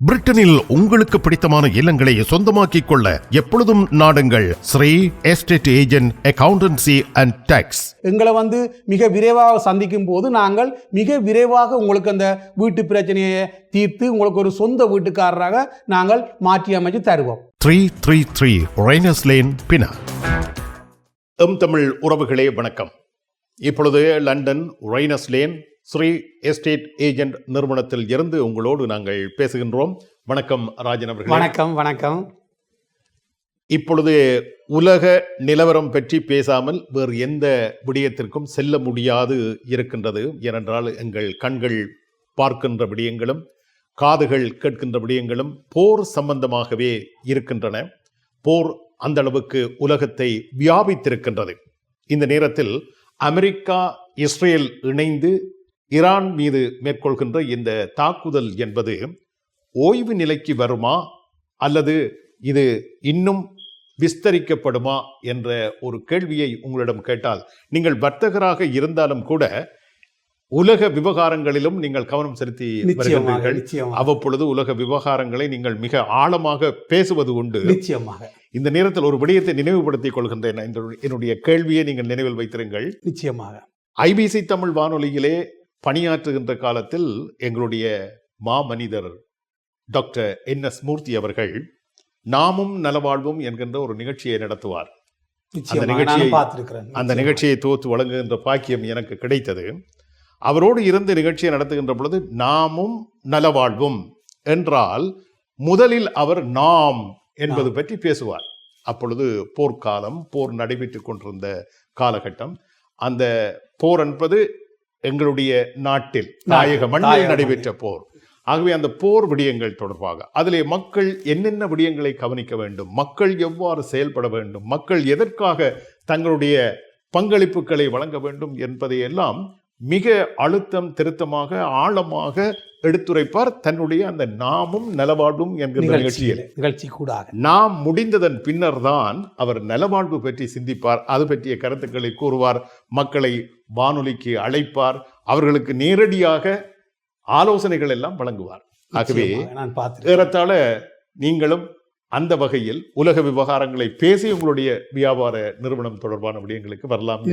பிரிட்டனில் உங்களுக்கு பிடித்தமான இல்லங்களை சொந்தமாக்கிக் கொள்ள எப்பொழுதும் நாடுங்கள் Sri estate agent accountancy and tax. எங்களை மிக விரைவாக சந்திக்கும் போது நாங்கள் மிக விரைவாக உங்களுக்கு அந்த வீட்டு பிரச்சனையை தீர்த்து உங்களுக்கு ஒரு சொந்த வீட்டுக்காரராக நாங்கள் மாற்றி அமைச்சு தருவோம். 333 ரெய்னர்ஸ் லேன், பினா. தமிழ் உறவுகளே வணக்கம். இப்பொழுது London Rayners lane Sri estate agent நிறுவனத்தில் இருந்து உங்களோடு நாங்கள் பேசுகின்றோம். வணக்கம் ராஜன் அவர்கள். வணக்கம். வணக்கம். இப்பொழுது உலக நிலவரம் பற்றி பேசாமல் வேறு எந்த விடயத்திற்கும் செல்ல முடியாது இருக்கின்றது. ஏனென்றால் எங்கள் கண்கள் பார்க்கின்ற விடயங்களும் காதுகள் கேட்கின்ற விடயங்களும் போர் சம்பந்தமாகவே இருக்கின்றன. போர் அந்த அளவுக்கு உலகத்தை வியாபித்திருக்கின்றது. இந்த நேரத்தில் அமெரிக்கா இஸ்ரேல் இணைந்து ஈரான் மீது மேற்கொள்கின்ற இந்த தாக்குதல் என்பது ஓய்வு நிலைக்கு வருமா அல்லது இது இன்னும் விஸ்தரிக்கப்படுமா என்ற ஒரு கேள்வியை உங்களிடம் கேட்டால், நீங்கள் வர்த்தகராக இருந்தாலும் கூட உலக விவகாரங்களிலும் நீங்கள் கவனம் செலுத்தி வருகிறீர்கள். அவ்வப்பொழுது உலக விவகாரங்களை நீங்கள் மிக ஆழமாக பேசுவது உண்டு. நிச்சயமாக இந்த நேரத்தில் ஒரு விடயத்தை நினைவுபடுத்திக் கொள்கின்றேன். என்னுடைய கேள்வியை நீங்கள் நினைவில் வைத்திருங்கள். நிச்சயமாக ஐபிசி தமிழ் வானொலியிலே பணியாற்றுகின்ற காலத்தில் எங்களுடைய மாமனிதர் டாக்டர் NS மூர்த்தி அவர்கள் நாமும் நலவாழ்வும் என்கின்ற ஒரு நிகழ்ச்சியை நடத்துவார். அந்த நிகழ்ச்சியை தொகுத்து வழங்குகின்ற பாக்கியம் எனக்கு கிடைத்தது. அவரோடு இருந்து நிகழ்ச்சியை நடத்துகின்ற பொழுது நாமும் நலவாழ்வும் என்றால் முதலில் அவர் நாம் என்பது பற்றி பேசுவார். அப்பொழுது போர்க்காலம், போர் நடைபெற்றுக் கொண்டிருந்த காலகட்டம். அந்த போர் என்பது எங்களுடைய நாட்டில் நாயக மண்ணில் நடைபெற்ற போர். ஆகவே அந்த போர் விடயங்கள் தொடர்பாக அதிலே மக்கள் என்னென்ன விடயங்களை கவனிக்க வேண்டும், மக்கள் எவ்வாறு செயல்பட வேண்டும், மக்கள் எதற்காக தங்களுடைய பங்களிப்புகளை வழங்க வேண்டும் என்பதையெல்லாம் மிக அழுத்தம் திருத்தமாக ஆழமாக எடுத்துரைப்பார் தன்னுடைய அந்த நாமும் நலவாழ்வும் என்கிற நிகழ்ச்சி கூட. நாம் முடிந்ததன் பின்னர் தான் அவர் நலவாழ்வு பற்றி சிந்திப்பார். அது பற்றிய கருத்துக்களை கூறுவார். மக்களை வானொலிக்கு அழைப்பார். அவர்களுக்கு நேரடியாக ஆலோசனைகள் எல்லாம் வழங்குவார். ஆகவே ஏறத்தாழ நீங்களும் அந்த வகையில் உலக விவகாரங்களை பேசி உங்களுடைய வியாபார நிறுவனம் தொடர்பான விடயங்களுக்கு வரலாம்.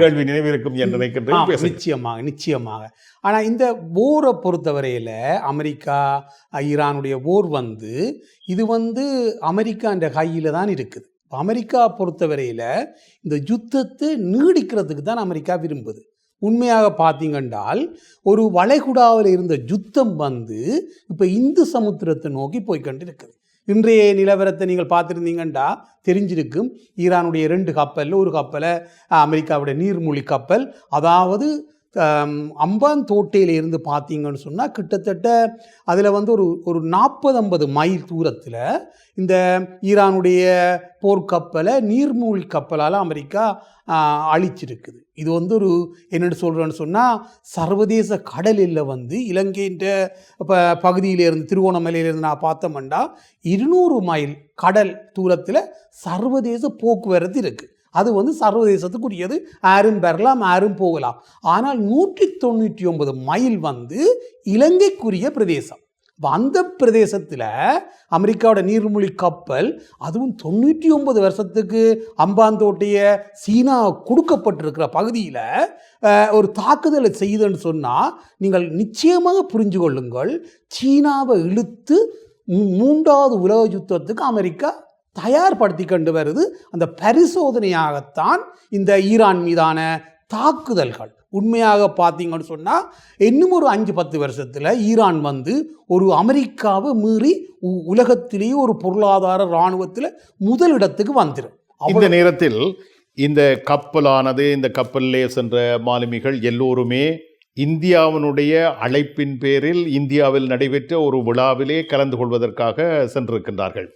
கேள்வி நினைவிருக்கும் என்று நினைக்கின்றேன். நிச்சயமாக. ஆனால் இந்த போரை பொறுத்தவரையில் அமெரிக்கா ஈரானுடைய போர் இது அமெரிக்கா என்ற கையில் தான் இருக்குது. அமெரிக்கா பொறுத்தவரையில் இந்த யுத்தத்தை நீடிக்கிறதுக்கு தான் அமெரிக்கா விரும்புது. உண்மையாக பார்த்தீங்கன்றால் ஒரு வளைகுடாவில் இருந்த யுத்தம் இப்போ இந்து சமுத்திரத்தை நோக்கி போய்கொண்டு இருக்குது. இன்றைய நிலவரத்தை நீங்கள் பார்த்துருந்தீங்கன்றா தெரிஞ்சிருக்கும். ஈரானுடைய 2 கப்பல், ஒரு கப்பலை அமெரிக்காவுடைய நீர்மூழ்கி கப்பல், அதாவது அம்பான் தோட்டையில் இருந்து பார்த்தீங்கன்னு சொன்னால் கிட்டத்தட்ட அதில் ஒரு 40-50 மைல் தூரத்தில் இந்த ஈரானுடைய போர்க்கப்பலை நீர்மூழ்கி கப்பலால் அமெரிக்கா அழிச்சிருக்குது. இது ஒரு என்னென்னு சொல்கிறேன்னு சொன்னால், சர்வதேச கடலில் இலங்கைன்ற பகுதியிலேருந்து திருவோணமலையிலேருந்து நான் பார்த்தோம்னா 200 மைல் கடல் தூரத்தில் சர்வதேச போக்குவரத்து இருக்குது. அது சர்வதேசத்துக்குரியது. யாரும் பெறலாம், யாரும் போகலாம். ஆனால் 199 மைல் இலங்கைக்குரிய பிரதேசம். அந்த பிரதேசத்தில் அமெரிக்காவோட நீர்மூழ்கி கப்பல், அதுவும் 99 வருஷத்துக்கு அம்பாந்தோட்டைய சீனா கொடுக்கப்பட்டிருக்கிற பகுதியில் ஒரு தாக்குதலை செய்யுதுன்னு சொன்னால் நீங்கள் நிச்சயமாக புரிஞ்சு கொள்ளுங்கள், சீனாவை இழுத்து 3வது உலக யுத்தத்துக்கு அமெரிக்கா தயார்படுத்தி கொண்டு வருது. அந்த பரிசோதனையாகத்தான் இந்த ஈரான் மீதான தாக்குதல்கள். உண்மையாக பார்த்தீங்கன்னு சொன்னால் இன்னும் ஒரு 5-10 வருஷத்தில் ஈரான் ஒரு அமெரிக்காவை மீறி உலகத்திலேயே ஒரு பொருளாதார இராணுவத்தில் முதலிடத்துக்கு வந்துடும். இந்த நேரத்தில் இந்த கப்பலானது, இந்த கப்பலிலே சென்ற மாலுமிகள் எல்லோருமே இந்தியாவினுடைய அழைப்பின் பேரில் இந்தியாவில் நடைபெற்ற ஒரு விழாவிலே கலந்து கொள்வதற்காக சென்றிருக்கின்றார்கள்.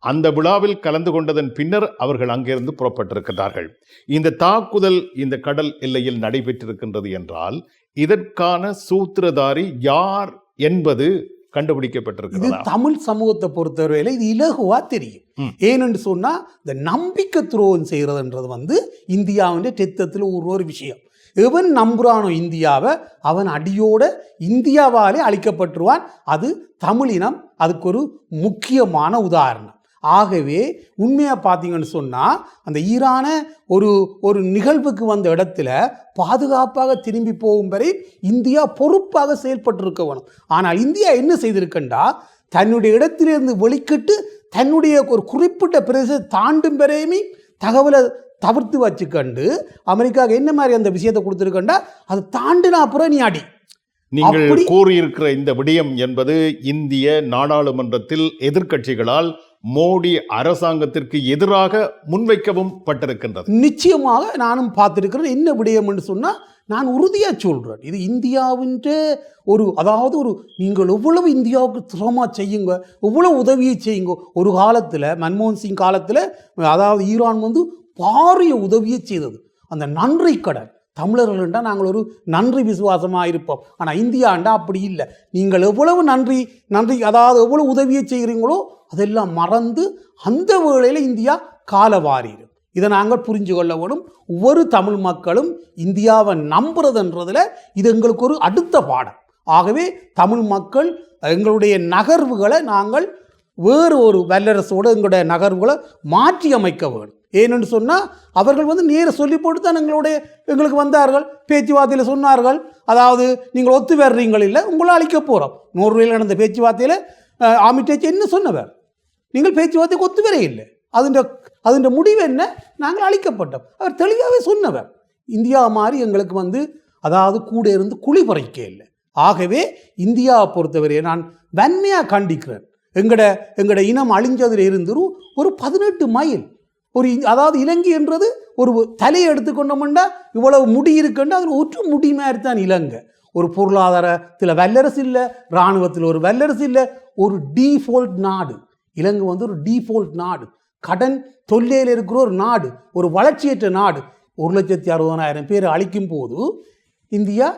அந்த விழாவில் கலந்து கொண்டதன் பின்னர் அவர்கள் அங்கிருந்து புறப்பட்டிருக்கிறார்கள். இந்த தாக்குதல் இந்த கடல் எல்லையில் நடைபெற்றிருக்கின்றது என்றால் இதற்கான சூத்திரதாரி யார் என்பது கண்டுபிடிக்கப்பட்டிருக்கிறது. தமிழ் சமூகத்தை பொறுத்தவரையில இது இலகுவா தெரியும். ஏனென்று சொன்னா இந்த நம்பிக்கை துரோகம் செய்யறதுன்றது இந்தியாவின் ரத்தத்தில் ஒரு விஷயம். எவன் நம்புறானோ இந்தியாவை அவன் அடியோட இந்தியாவாலே அழிக்கப்பட்டுருவான். அது தமிழினம் அதுக்கு ஒரு முக்கியமான உதாரணம். ஆகவே உண்மையாக பார்த்தீங்கன்னு சொன்னால் அந்த ஈரான ஒரு நிகழ்வுக்கு வந்த இடத்துல பாதுகாப்பாக திரும்பி போகும் வரை இந்தியா பொறுப்பாக செயல்பட்டு வேணும். ஆனால் இந்தியா என்ன செய்திருக்கண்டா, தன்னுடைய இடத்திலிருந்து வெளிக்கிட்டு தன்னுடைய ஒரு குறிப்பிட்ட பிரதேசத்தை தாண்டும் வரையுமே தகவலை தவிர்த்து வச்சுக்கண்டு அமெரிக்காவுக்கு என்ன மாதிரி அந்த விஷயத்தை கொடுத்துருக்கண்டா, அது தாண்டினா அப்புறம் நீ அடி. நீங்கள் கூறியிருக்கிற இந்த விடயம் என்பது இந்திய நாடாளுமன்றத்தில் எதிர்க்கட்சிகளால் மோடி அரசாங்கத்திற்கு எதிராக முன்வைக்கவும் பட்டிருக்கின்றது. நிச்சயமாக நானும் பார்த்திருக்கிறேன். என்ன விடயம் என்று சொன்னால், நான் உறுதியாக சொல்கிறேன், இது இந்தியாவின் அதாவது நீங்கள் எவ்வளவு இந்தியாவுக்கு திறமாக செய்யுங்க, எவ்வளவு உதவியை செய்யுங்க. ஒரு காலத்தில் மன்மோகன் சிங் காலத்தில் அதாவது ஈரான் பாரிய உதவியை செய்தது. அந்த நன்றி கடன் தமிழர்கள்டா நாங்கள் ஒரு நன்றி விசுவாசமாக இருப்போம். ஆனால் இந்தியாண்டா அப்படி இல்லை. நீங்கள் எவ்வளவு நன்றி அதாவது எவ்வளவு உதவியை செய்கிறீங்களோ அதெல்லாம் மறந்து அந்த வேளையில் இந்தியா காலவாரிடும். இதை நாங்கள் புரிஞ்சு கொள்ள வேணும். ஒவ்வொரு தமிழ் மக்களும் இந்தியாவை நம்புறதுன்றதுல இது எங்களுக்கு ஒரு அடுத்த பாடம். ஆகவே தமிழ் மக்கள் எங்களுடைய நகர்வுகளை நாங்கள் வேறு ஒரு வல்லரசோடு எங்களுடைய நகர்வுகளை மாற்றி அமைக்க வேண்டும். ஏன்னு சொன்னால் அவர்கள் நேர சொல்லி போட்டு தான் எங்களுக்கு வந்தார்கள், பேச்சுவார்த்தையில் சொன்னார்கள். அதாவது நீங்கள் ஒத்து வர்றீங்கள் இல்லை, உங்களை அழிக்க போகிறோம். நோர்வேயில் நடந்த பேச்சுவார்த்தையில் ஆமிட்டேச்சு என்ன சொன்னவர், நீங்கள் பேச்சுவார்த்தைக்கு ஒத்து வர இல்லை, அதன் முடிவு என்ன, நாங்கள் அழிக்கப்பட்டோம். அவர் தெளிவாகவே சொன்னவர். இந்தியா மாதிரி எங்களுக்கு அதாவது கூட இருந்து குழி பறிக்க இல்லை. ஆகவே இந்தியாவை பொறுத்தவரையை நான் வன்மையாக கண்டிக்கிறேன். எங்கட இனம் அழிஞ்சதில் இருந்து ஒரு 18 மைல் அதாவது இலங்கை என்றது ஒரு தலையை எடுத்துக்கொண்டோம்னா இவ்வளவு முடி இருக்குன்னா அதில் ஒற்று முடி மாதிரி தான் இலங்கை. ஒரு பொருளாதாரத்தில் வல்லரசு இல்லை, இராணுவத்தில் ஒரு வல்லரசு இல்லை, ஒரு டீஃபால்ட் நாடு இலங்கை. ஒரு டீஃபால்ட் நாடு, கடன் தொல்லையில் இருக்கிற ஒரு நாடு, ஒரு வளர்ச்சியற்ற நாடு. 1,60,000 பேர் அழிக்கும் போது இந்தியா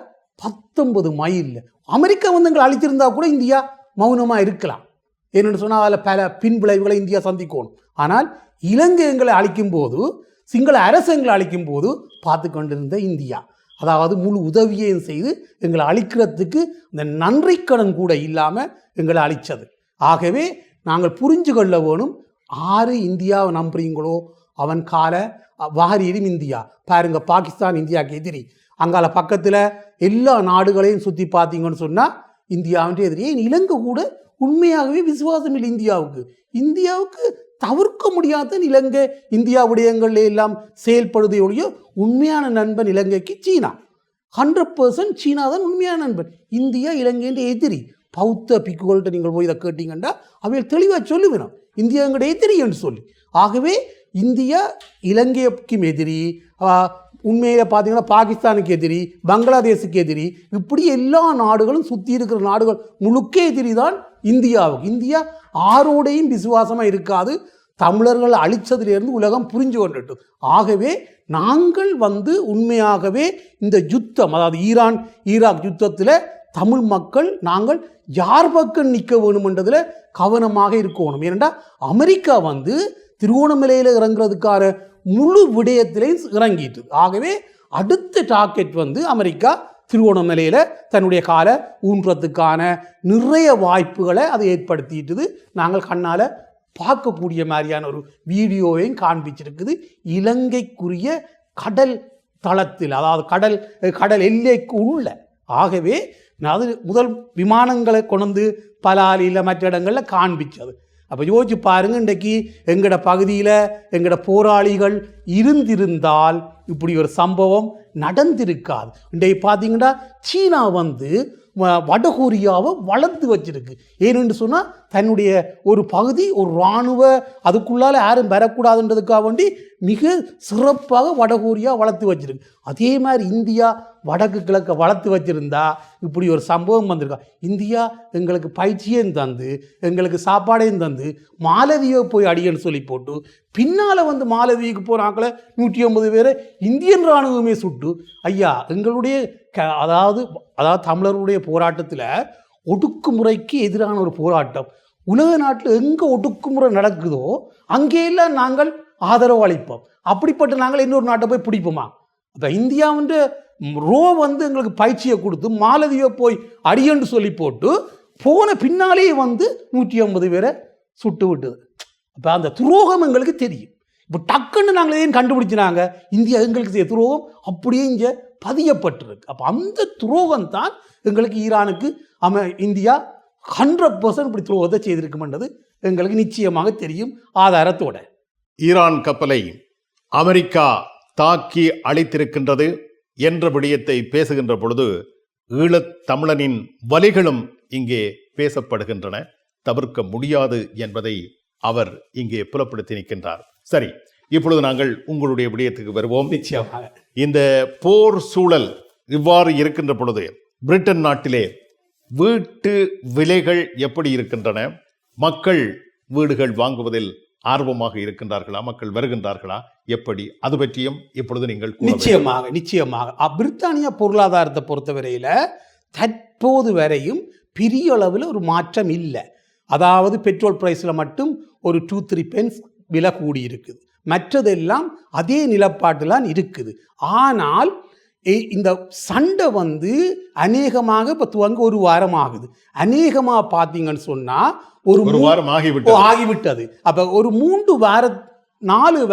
19 மைல். அமெரிக்கா எங்களை அழிச்சிருந்தா கூட இந்தியா மௌனமாக இருக்கலாம். ஏன்னு சொன்னால் அதில் பல பின்விளைவுகளை இந்தியா சந்திக்கணும். ஆனால் இலங்கை எங்களை அழிக்கும் போது, சிங்கள அரசு எங்களை அழிக்கும் போது பார்த்து கொண்டிருந்த இந்தியா அதாவது முழு உதவியையும் செய்து எங்களை அழிக்கிறதுக்கு இந்த நன்றி கடன் கூட இல்லாமல் எங்களை அழித்தது. ஆகவே நாங்கள் புரிஞ்சு கொள்ள வேணும், ஆறு இந்தியாவை நம்புறீங்களோ அவன் கால வாரியிலும் இந்தியா. பாருங்க, பாகிஸ்தான் இந்தியாவுக்கு எதிரி. அங்கால பக்கத்தில் எல்லா நாடுகளையும் சுற்றி பார்த்தீங்கன்னு சொன்னால் இந்தியாவின் எதிரி. இலங்கை கூட உண்மையாகவே விசுவாசம் இல்லை இந்தியாவுக்கு தவிர்க்க முடியாத இலங்கை இந்தியா விடயங்கள்ல எல்லாம் செயல்படுவதை ஒழிய உண்மையான நண்பன் இலங்கைக்கு சீனா. 100% சீனா தான் உண்மையான நண்பன். இந்தியா இலங்கையின் எதிரி. பௌத்த பிக்குகள்கிட்ட நீங்கள் போய் இதை கேட்டீங்கன்னா அவைகள் தெளிவாக சொல்லுவேணும் இந்தியா எங்களுடைய எதிரி என்று சொல்லி. ஆகவே இந்தியா இலங்கைக்கும் எதிரி, உண்மையில் பார்த்தீங்கன்னா பாகிஸ்தானுக்கு எதிரி, பங்களாதேஷுக்கு எதிரி, இப்படி எல்லா நாடுகளும் சுற்றி இருக்கிற நாடுகள் முழுக்க எதிரி தான் இந்தியாவுக்கு. இந்தியா ஆரோடையும் விசுவாசமாக இருக்காது. தமிழர்கள் அழிச்சதிலிருந்து உலகம் புரிஞ்சு கொண்டுட்டு. ஆகவே நாங்கள் உண்மையாகவே இந்த யுத்தம், அதாவது ஈராக் யுத்தத்தில் தமிழ் மக்கள் நாங்கள் யார் பக்கம் நிற்க வேணுமென்றதில் கவனமாக இருக்கணும். ஏனென்றால் அமெரிக்கா திருவோணமலையில் இறங்குறதுக்கான முழு விடயத்திலையும் இறங்கிட்டு. ஆகவே அடுத்த டார்கெட் அமெரிக்கா திருவோணமலையில் தன்னுடைய காலை ஊன்றதுக்கான நிறைய வாய்ப்புகளை அதை ஏற்படுத்திட்டுது. நாங்கள் கண்ணால் பார்க்கக்கூடிய மாதிரியான ஒரு வீடியோவையும் காண்பிச்சிருக்குது. இலங்கைக்குரிய கடல் தளத்தில், அதாவது கடல் எல்லைக்கு உள்ள. ஆகவே அது முதல் விமானங்களை கொண்டு பலாலியில் மற்ற இடங்களில் காண்பிச்சது. அப்போ யோசிச்சு பாருங்கள், இன்றைக்கு எங்களோட பகுதியில் எங்களோட போராளிகள் இருந்திருந்தால் இப்படி ஒரு சம்பவம் நடந்திருக்காது. இன்றைக்கு பார்த்தீங்கன்னா சீனா வடகொரியாவை வளர்த்து வச்சிருக்கு. ஏன்னு சொன்னால் தன்னுடைய ஒரு பகுதி, ஒரு இராணுவ அதுக்குள்ளால் யாரும் வரக்கூடாதுன்றதுக்காக வேண்டி மிக சிறப்பாக வடகொரியா வளர்த்து வச்சிருக்கு. அதே மாதிரி இந்தியா வடக்கு கிழக்க வளர்த்து வச்சிருந்தா இப்படி ஒரு சம்பவம் வந்திருக்கா. இந்தியா எங்களுக்கு பயிற்சியும் தந்து, எங்களுக்கு சாப்பாடையும் தந்து, மாலதீவை போய் அடியன்னு சொல்லி போட்டு, பின்னால் மாலதீவுக்கு போகிறாங்கள 150 பேரை இந்தியன் இராணுவமே சுட்டு. ஐயா, எங்களுடைய அதாவது தமிழர்களுடைய போராட்டத்தில் ஒடுக்குமுறைக்கு எதிரான ஒரு போராட்டம். உலக நாட்டில் எங்கே ஒடுக்குமுறை நடக்குதோ அங்கேயெல்லாம் நாங்கள் ஆதரவு அளிப்போம். அப்படிப்பட்ட நாங்கள் இன்னொரு நாட்டை போய் பிடிப்போமா? அப்போ இந்தியா ரோ வந்து எங்களுக்கு பயிற்சியை கொடுத்து மாலதியை போய் அடியன்னு சொல்லி போட்டு போன பின்னாலேயே வந்து 150 பேரை சுட்டு விட்டது. அப்போ அந்த துரோகம் எங்களுக்கு தெரியும். இப்போ டக்குன்னு நாங்கள் ஏன் கண்டுபிடிச்சினாங்க, இந்தியா எங்களுக்கு செய்ய துரோகம் அப்படியே இங்கே பதியப்பட்டிருக்கு. அப்போ அந்த துரோகம் தான் எங்களுக்கு ஈரானுக்கு இந்தியா 100% இப்படி துரோகத்தை செய்திருக்குமென்றது எங்களுக்கு நிச்சயமாக தெரியும் ஆதாரத்தோட. ஈரான் கப்பலை அமெரிக்கா தாக்கி அழித்திருக்கின்றது என்ற விடயத்தை பேசுகின்ற பொழுது ஈழத் தமிழனின் வலிகளும் இங்கே பேசப்படுகின்றன, தவிர்க்க முடியாது என்பதை அவர் இங்கே புலப்படுத்தி நிற்கின்றார். சரி, இப்பொழுது நாங்கள் உங்களுடைய விடயத்துக்கு வருவோம். நிச்சயமாக இந்த போர் சூழல் இவ்வாறு இருக்கின்ற பொழுது பிரிட்டன் நாட்டிலே வீட்டு விலைகள் எப்படி இருக்கின்றன? மக்கள் வீடுகள் வாங்குவதில் ஆர்வமாக இருக்கின்றார்களா? மக்கள் வருகின்றார்களா? எப்படி? அது பற்றியும் இப்பொழுது நீங்கள் நிச்சயமாக பிரித்தானியா பொருளாதாரத்தை பொறுத்தவரையில் தற்போது வரையும் பெரிய அளவில் ஒரு மாற்றம் இல்லை. அதாவது பெட்ரோல் பிரைஸில் மட்டும் ஒரு 2-3 பென்ஸ் விலை கூடி இருக்குது, மற்றதெல்லாம் அதே நிலப்பாட்டில் இருக்குது. ஆனால் இந்த சண்டை வந்து அநேகமாக இப்போ துவங்க ஒரு வாரம் ஆகுது. அநேகமாக பார்த்தீங்கன்னு சொன்னால் ஒரு வாரம் ஆகிவிட்டது. அப்போ ஒரு 4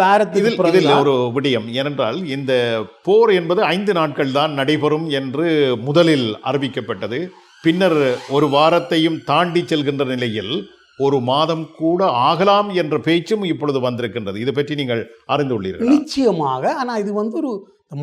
வாரத்துக்கு ஒரு விடயம். ஏனென்றால் இந்த போர் என்பது 5 நாட்கள் தான் நடைபெறும் என்று முதலில் அறிவிக்கப்பட்டது. பின்னர் ஒரு வாரத்தையும் தாண்டி செல்கின்ற நிலையில் ஒரு மாதம் கூட ஆகலாம் என்ற பேச்சும் இப்பொழுது வந்திருக்கின்றது. இதை பற்றி நீங்கள் அறிந்துள்ளீர்கள்? நிச்சயமாக. ஆனால் இது வந்து ஒரு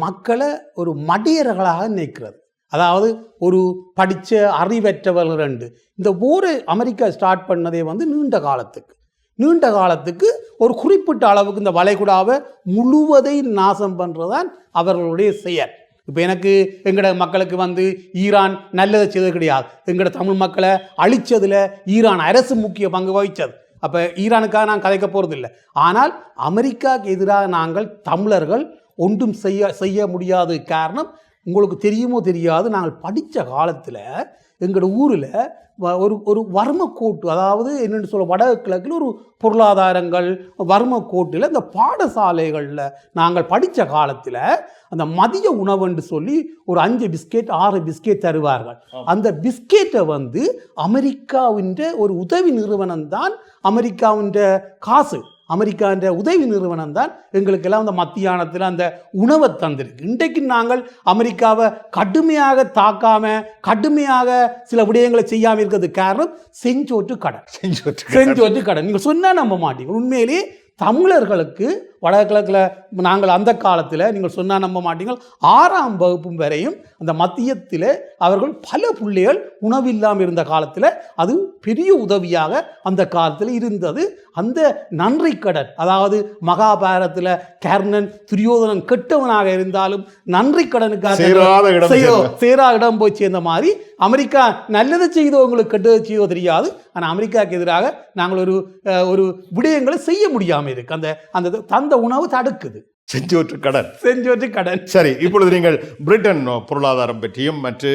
மக்களை ஒரு மடியர்களாக நினைக்கிறது. அதாவது ஒரு படித்த அறிவற்றவர்கள் ரெண்டு. இந்த போரை அமெரிக்கா ஸ்டார்ட் பண்ணதே வந்து நீண்ட காலத்துக்கு ஒரு குறிப்பிட்ட அளவுக்கு இந்த வளைகுடாவை முழுவதையும் நாசம் பண்ணுறதுதான் அவர்களுடைய செயல். இப்போ எனக்கு எங்களோட மக்களுக்கு வந்து ஈரான் நல்லதை செய்தது கிடையாது. எங்களோட தமிழ் மக்களை அழித்ததில் ஈரான் அரசு முக்கிய பங்கு வகித்தது. அப்போ ஈரானுக்காக நான் கதைக்க போகிறதில்லை. ஆனால் அமெரிக்காவுக்கு எதிராக நாங்கள் தமிழர்கள் ஒன்றும் செய்ய முடியாத காரணம் உங்களுக்கு தெரியுமோ தெரியாது, நாங்கள் படித்த காலத்தில் எங்களோட ஊரில் ஒரு வர்ம கோட்டு, அதாவது என்னென்னு சொல்ல வடகிழக்கில் ஒரு பொருளாதாரங்கள் வர்ம கோட்டில் இந்த பாடசாலைகளில் நாங்கள் படித்த காலத்தில் அந்த மதிய உணவுன்னு சொல்லி ஒரு 5 பிஸ்கெட் 6 பிஸ்கெட் தருவார்கள். அந்த பிஸ்கெட்டை வந்து அமெரிக்காவின் ஒரு உதவி நிறுவனம் தான், அமெரிக்காவின் காசு, அமெரிக்கான்ற உதவி நிறுவனம் தான் எங்களுக்கெல்லாம் அந்த மத்தியானத்தில் அந்த உணவை தந்திருக்கு. இன்றைக்கு நாங்கள் அமெரிக்காவை கடுமையாக தாக்காம கடுமையாக சில விடயங்களை செய்யாமல் இருக்கிறது காரணம் செஞ்சோற்று கடன். நீங்கள் சொன்னால் நம்ப மாட்டீங்க. உண்மையிலேயே தமிழர்களுக்கு வடகிழக்கில் நாங்கள் அந்த காலத்தில் நீங்கள் சொன்னால் நம்ப மாட்டீங்கள் 6ஆம் வகுப்பு வரையும் அந்த மத்தியத்தில் அவர்கள் பல பிள்ளைகள் உணவில்லாமல் இருந்த காலத்தில் அது பெரிய உதவியாக அந்த காலத்தில் இருந்தது. அந்த நன்றி கடன், அதாவது மகாபாரதத்தில் கர்ணன் துரியோதனன் கெட்டவனாக இருந்தாலும் நன்றி கடனுக்காக சேரா இடம் போய் சேர்ந்த மாதிரி அமெரிக்கா நல்லதை செய்தவங்களுக்கு கெட்டதை செய்தோ தெரியாது. ஆனால் அமெரிக்காவுக்கு எதிராக நாங்கள் ஒரு விடயங்களை செய்ய முடியாமல் இருக்கு. அந்த உணவு தடுக்குது. செஞ்சோற்று கடன். சரி, இப்பொழுது நீங்கள் பிரிட்டன் பொருளாதாரம் பற்றியும் மற்ற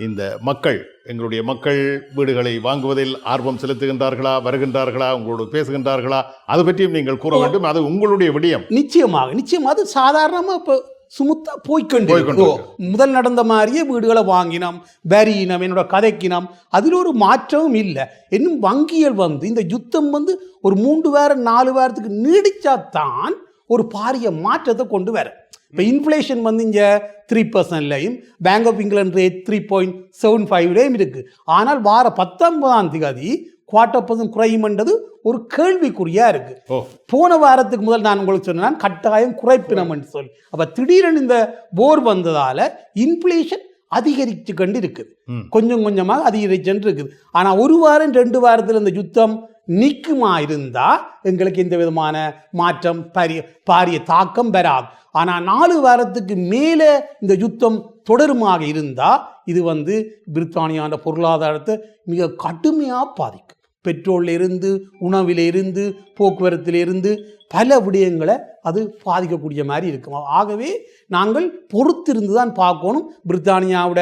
இந்த மக்கள், எங்களுடைய மக்கள் வீடுகளை வாங்குவதில் ஆர்வம் செலுத்துகின்றார்களா, வருகின்றார்களா, உங்களோடு பேசுகின்றார்களா, அது பற்றியும் நீங்கள் கூற வேண்டும். அது உங்களுடைய விடயம். நிச்சயமாக அது சாதாரணமாக இப்போ சுமுத்தா போய்கொண்டு முதல் நடந்த மாதிரியே வீடுகளை வாங்கினோம், வரியினம், என்னோட கதைக்கினம், அதில் ஒரு மாற்றமும் இல்லை. இன்னும் வங்கியல் வந்து இந்த யுத்தம் வந்து ஒரு 3 வாரம் 4 வாரத்துக்கு நீடிச்சாத்தான் ஒரு பாரிய மாற்றத்தை கொண்டு வர. இப்போ இன்ஃப்ளேஷன் வந்து இங்கே 3%லையும் பேங்க் ஆஃப் இங்கிலாந்து ரேட் 3.75லையும் இருக்குது. ஆனால் வார 19ஆம் தேதி 1/4% குறையுமென்றது ஒரு கேள்விக்குறியா இருக்கு. போன வாரத்துக்கு முதல் நான் உங்களுக்கு சொன்னேன் கட்டாயம் குறைப்பினம்னு சொல்லி. அப்ப திடீரென இந்த போர் வந்ததால இன்ஃப்ளேஷன் அதிகரித்து கொண்டு இருக்குது, கொஞ்சம் கொஞ்சமாக அதிகரிச்சு இருக்குது. ஆனா 1 வாரம் 2 வாரத்தில் இந்த யுத்தம் நிற்குமா இருந்தா எங்களுக்கு எந்த விதமான மாற்றம் பாரிய தாக்கம் வராது. ஆனா 4 வாரத்துக்கு மேலே இந்த யுத்தம் தொடருமாக இருந்தா இது வந்து பிரித்தானியாண்ட பொருளாதாரத்தை மிக கடுமையாக பாதிக்கும். பெட்ரோலிருந்து, உணவிலிருந்து, போக்குவரத்திலிருந்து பல விடயங்களை அது பாதிக்கக்கூடிய மாதிரி இருக்கும். ஆகவே நாங்கள் பொறுத்திருந்து தான் பார்க்கணும். பிரித்தானியாவோட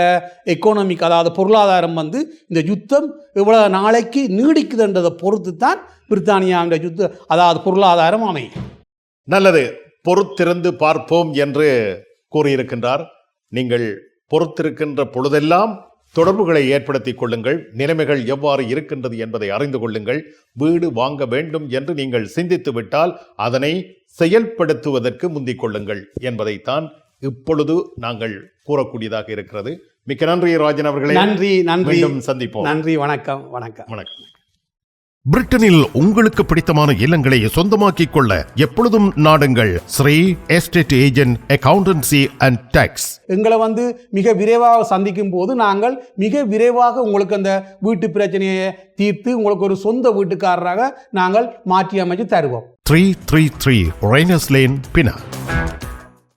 எக்கனாமிக், அதாவது பொருளாதாரம் வந்து இந்த யுத்தம் எவ்வளோ நாளைக்கு நீடிக்குதுன்றதை பொறுத்து தான் பிரித்தானியாவோட யுத்தம், அதாவது பொருளாதாரம் அமையும். நல்லது, பொறுத்திருந்து பார்ப்போம் என்று கூறியிருக்கின்றார் நீங்கள் பொறுத்திருக்கின்ற பொழுதெல்லாம் தொடர்புகளை ஏற்படுத்திக் கொள்ளுங்கள். நிலைமைகள் எவ்வாறு இருக்கின்றது என்பதை அறிந்து கொள்ளுங்கள். வீடு வாங்க வேண்டும் என்று நீங்கள் சிந்தித்து விட்டால் அதனை செயல்படுத்துவதற்கு முந்திக் கொள்ளுங்கள் என்பதைத்தான் இப்பொழுது நாங்கள் கூறக்கூடியதாக இருக்கிறது. மிக்க நன்றி ராஜன் அவர்களே. நன்றி நன்றி, மீண்டும் சந்திப்போம். நன்றி, வணக்கம் வணக்கம் வணக்கம். பிரிட்டனில் உங்களுக்கு பிடித்தமான இல்லங்களை சொந்தமாக்கிக் கொள்ள எப்பொழுதும் நாடுங்கள் Sri estate agent accountancy and tax. எங்களை மிக விரைவாக சந்திக்கும் போது நாங்கள் மிக விரைவாக உங்களுக்கு அந்த வீட்டு பிரச்சனையை தீர்த்து உங்களுக்கு ஒரு சொந்த வீட்டுக்காரராக நாங்கள் மாற்றி அமைச்சு தருவோம். 333 Rainers Lane, Pinner.